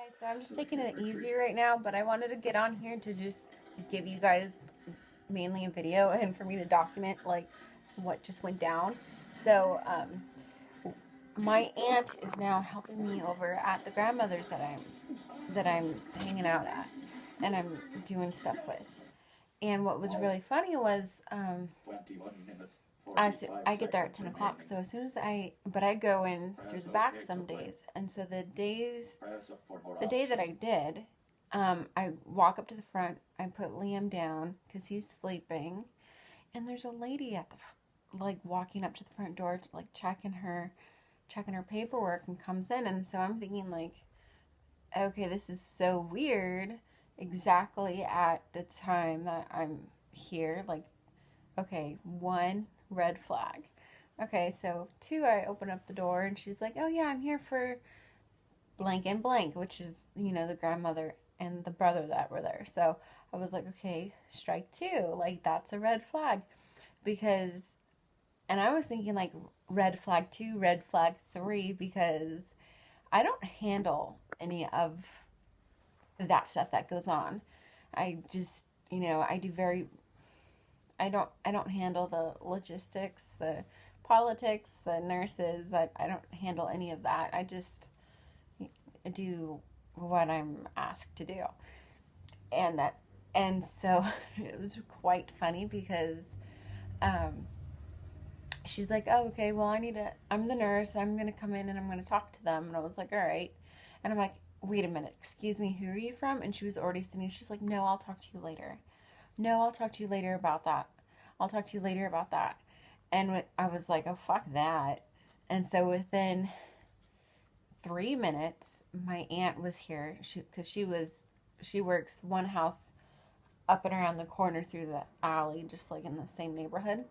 Guys, so I'm just taking it easy right now, but I wanted to get on here to just give you guys mainly a video and for me to document like what just went down. So my aunt is now helping me over at the grandmother's that I'm hanging out at and I'm doing stuff with. And what was really funny was I get there at 10 o'clock. So as soon as I go in through the back some days. And so the day that I did, I walk up to the front. I put Liam down because he's sleeping. And there's a lady at like walking up to the front door, like checking her paperwork and comes in. And so I'm thinking like, okay, this is so weird. Exactly at the time that I'm here. Like, okay, one, red flag. Okay, so two, I open up the door and she's like, oh yeah, I'm here for blank and blank, which is, the grandmother and the brother that were there. So I was like, okay, strike two. Like, that's a red flag. And I was thinking like red flag two, red flag three, because I don't handle any of that stuff that goes on. I just, I don't handle the logistics, the politics, the nurses. I don't handle any of that. I just do what I'm asked to do. And so it was quite funny because she's like, oh, okay, well, I'm the nurse. I'm going to come in and I'm going to talk to them. And I was like, all right. And I'm like, wait a minute, excuse me, who are you from? And she was already sitting. She's like, no, I'll talk to you later. No, I'll talk to you later about that. I'll talk to you later about that. And I was like, oh, fuck that. And so within 3 minutes, my aunt was here because she works one house up and around the corner through the alley, just like in the same neighborhood.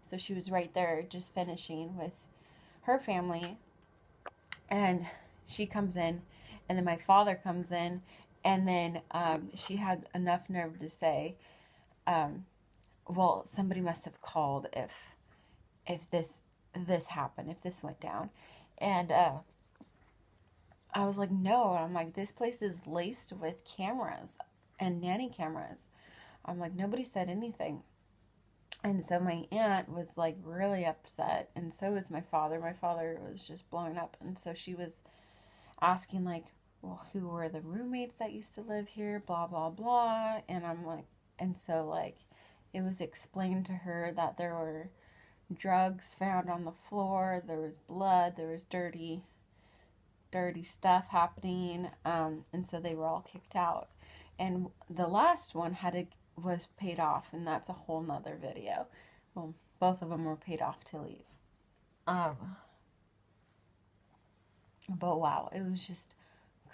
So she was right there just finishing with her family. And she comes in, and then my father comes in, and then she had enough nerve to say, well, somebody must have called if this happened, if this went down. And I was like, no. I'm like, this place is laced with cameras and nanny cameras. I'm like, nobody said anything. And so my aunt was like really upset, and so was my father. My father was just blowing up, and so she was asking like, well, who were the roommates that used to live here, blah blah blah. And I'm like, and so like it was explained to her that there were drugs found on the floor, there was blood, there was dirty stuff happening, and so they were all kicked out. And the last one was paid off, and that's a whole nother video. Well, both of them were paid off to leave. But wow, it was just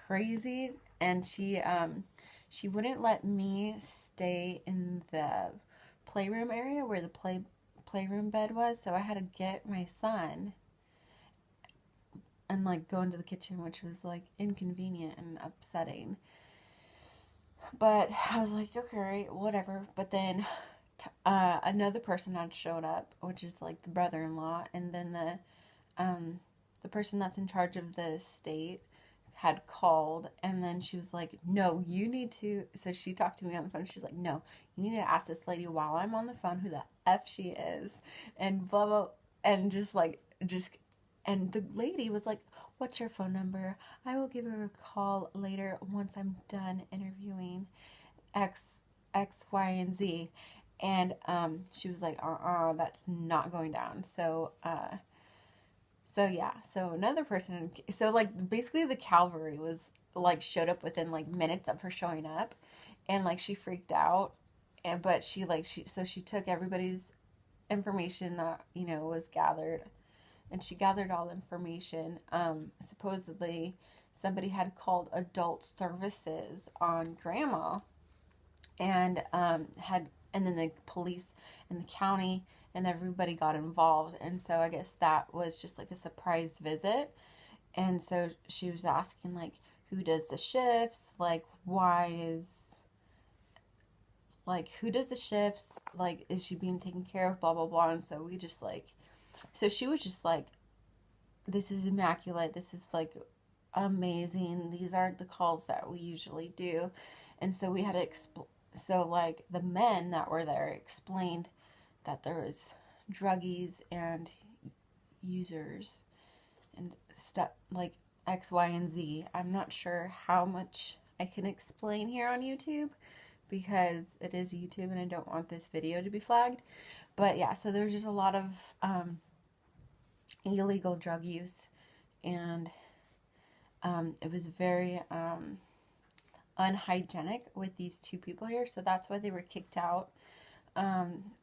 crazy. And she wouldn't let me stay in the playroom area where the playroom bed was, so I had to get my son and like go into the kitchen, which was like inconvenient and upsetting. But I was like, okay, whatever. But then another person had showed up, which is like the brother-in-law, and then the person that's in charge of the estate had called, and then she was like, no, you need to, so she talked to me on the phone. She's like, no, you need to ask this lady while I'm on the phone who the F she is, and blah, blah, and and the lady was like, what's your phone number? I will give her a call later once I'm done interviewing X, Y, and Z. And she was like, that's not going down. So yeah. So another person, so like basically the cavalry was like showed up within like minutes of her showing up, and like she freaked out, but she took everybody's information that was gathered. And she gathered all the information. Supposedly, somebody had called adult services on grandma, and then the police and the county and everybody got involved. And so I guess that was just like a surprise visit. And so she was asking like, who does the shifts? Like, who does the shifts? Like, is she being taken care of? Blah blah blah. And so we just like. So she was just like, this is immaculate. This is like amazing. These aren't the calls that we usually do. And so we had to so like the men that were there explained that there was druggies and users and stuff like X, Y, and Z. I'm not sure how much I can explain here on YouTube because it is YouTube and I don't want this video to be flagged. But yeah, so there's just a lot of illegal drug use, and it was very unhygienic with these two people here, so that's why they were kicked out.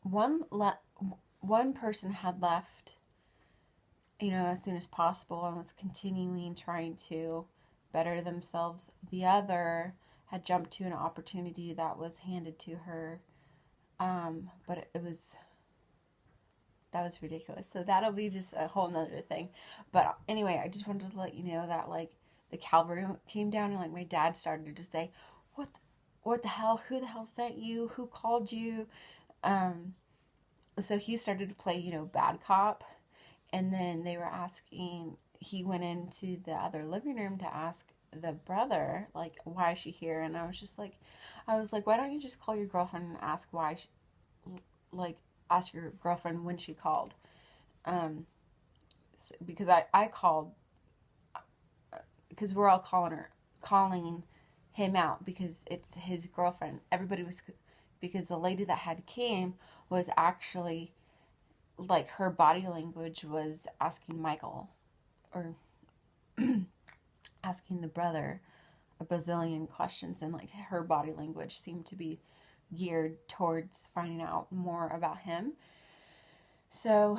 One person had left, as soon as possible and was continuing trying to better themselves. The other had jumped to an opportunity that was handed to her, but that was ridiculous. So that'll be just a whole nother thing. But anyway, I just wanted to let you know that like the cavalry came down and like my dad started to say, what the hell? Who the hell sent you? Who called you? So he started to play, bad cop. And then they were asking, he went into the other living room to ask the brother, like, why is she here? And I was like, why don't you just call your girlfriend and ask why ask your girlfriend when she called. Because I called, because we're all calling him out because it's his girlfriend. Everybody was, because the lady that had came was actually, like, her body language was asking Michael, or asking the brother a bazillion questions, and like her body language seemed to be geared towards finding out more about him. So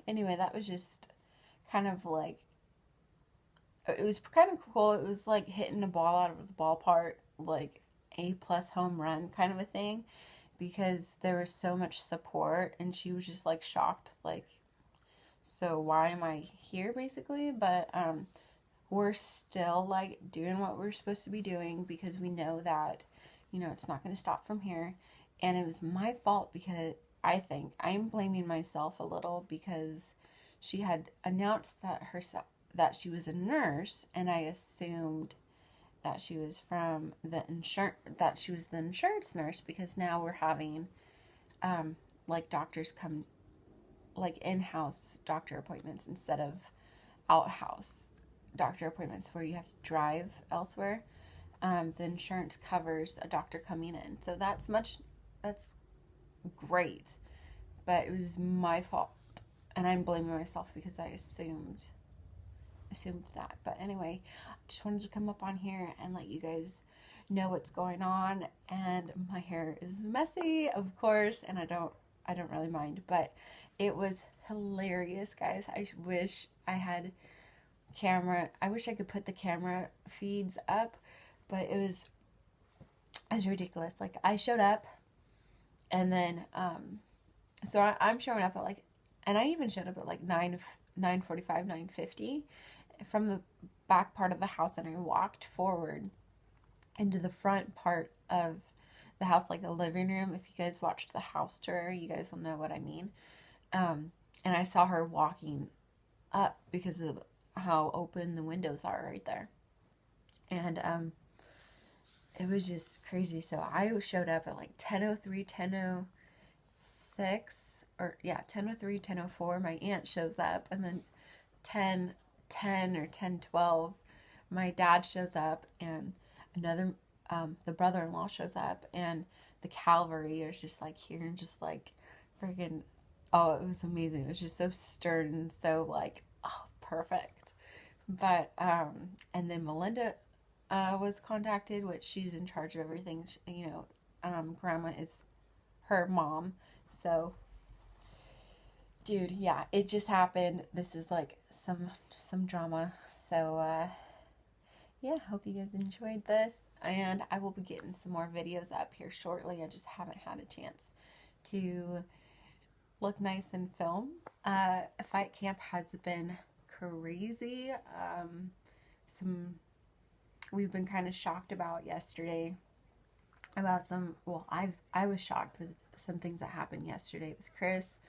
anyway, that was just kind of like, it was kind of cool. It was like hitting a ball out of the ballpark, like A+ home run kind of a thing, because there was so much support, and she was just like shocked, like, so why am I here basically? But we're still like doing what we're supposed to be doing, because we know that it's not going to stop from here. And it was my fault, because I think I'm blaming myself a little, because she had announced that she was a nurse, and I assumed that she was from the insurance nurse, because now we're having like doctors come, like in-house doctor appointments instead of out-house doctor appointments where you have to drive elsewhere. The insurance covers a doctor coming in, so that's great. But it was my fault, and I'm blaming myself because I assumed that. But anyway, I just wanted to come up on here and let you guys know what's going on. And my hair is messy, of course, and I don't really mind, but it was hilarious, guys. I wish I had I wish I could put the camera feeds up, but it was ridiculous. Like, I showed up, and then so I'm showing up at like, and I even showed up at like 9:45, 9:50 from the back part of the house, and I walked forward into the front part of the house, like the living room. If you guys watched the house tour, you guys will know what I mean. And I saw her walking up because of how open the windows are right there. And it was just crazy. So I showed up at like 10:03, 10:06, or yeah, 10:03, 10:04. My aunt shows up, and then 10:10 or 10:12, my dad shows up, and another the brother-in-law shows up, and the cavalry is just like here, and just like freaking, oh, it was amazing. It was just so stern and so like, oh, perfect. But and then Melinda was contacted, which she's in charge of everything. Grandma is her mom. So, dude, yeah, it just happened. This is like some drama. So yeah, hope you guys enjoyed this, and I will be getting some more videos up here shortly. I just haven't had a chance to look nice and film. Fight camp has been crazy. We've been kind of shocked about yesterday about I was shocked with some things that happened yesterday with Chris.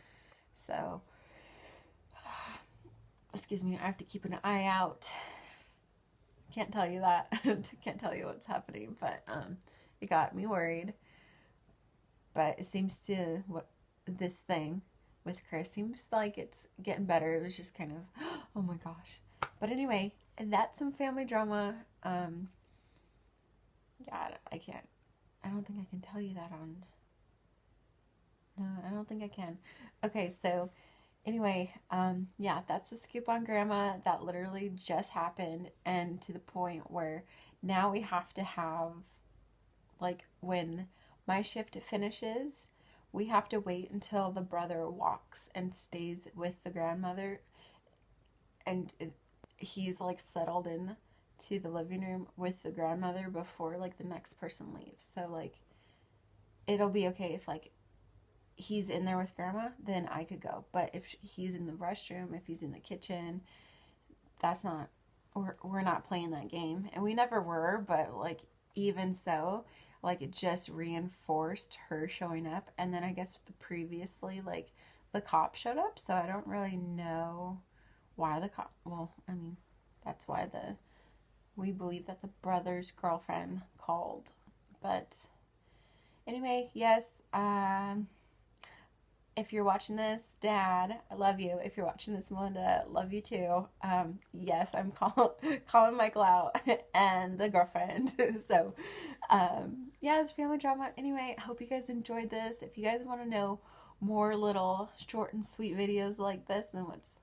So excuse me, I have to keep an eye out Can't tell you that. Can't tell you what's happening, but it got me worried. But it seems to what this thing with Chris seems like it's getting better. It was just kind of oh my gosh. But anyway, and that's some family drama. Yeah, I can't. I don't think I can tell you that on. No, I don't think I can. Okay, so anyway, yeah, that's the scoop on grandma. That literally just happened, and to the point where now we have to have, like, when my shift finishes, we have to wait until the brother walks and stays with the grandmother, and he's like settled in to the living room with the grandmother before like the next person leaves. So like it'll be okay if like he's in there with grandma, then I could go. But if he's in the restroom, if he's in the kitchen, that's not, we're not playing that game. And we never were, but like even so, like it just reinforced her showing up. And then I guess previously like the cop showed up, so I don't really know why the cop, well, I mean, that's why we believe that the brother's girlfriend called. But anyway, yes, if you're watching this, Dad, I love you. If you're watching this, Melinda, love you too. Yes, I'm calling Michael out and the girlfriend. So, yeah, it's family drama. Anyway, I hope you guys enjoyed this. If you guys want to know more little short and sweet videos like this and what's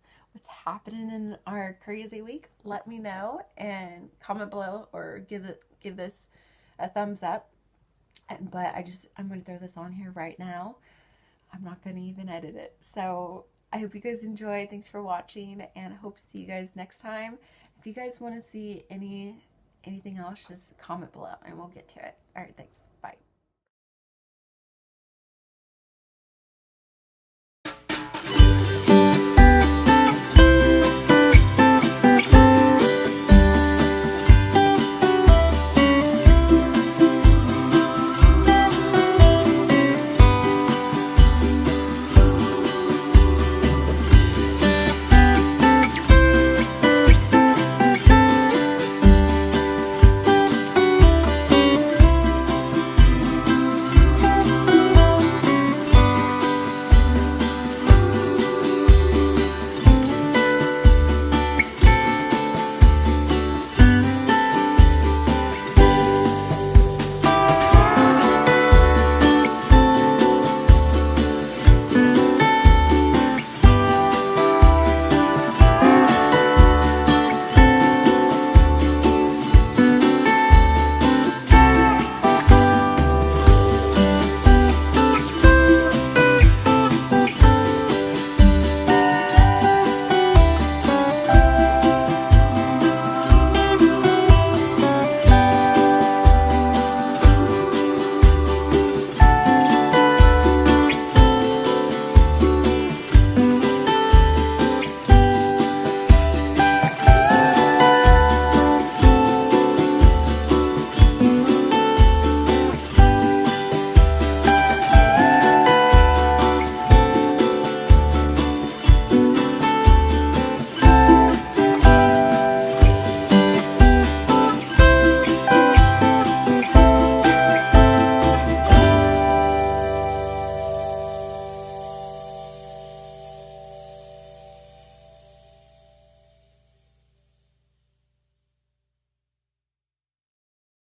happening in our crazy week, let me know and comment below or give this a thumbs up. But I'm going to throw this on here right now. I'm not going to even edit it. So I hope you guys enjoyed. Thanks for watching, and I hope to see you guys next time. If you guys want to see anything else, just comment below and we'll get to it. All right, thanks. Bye.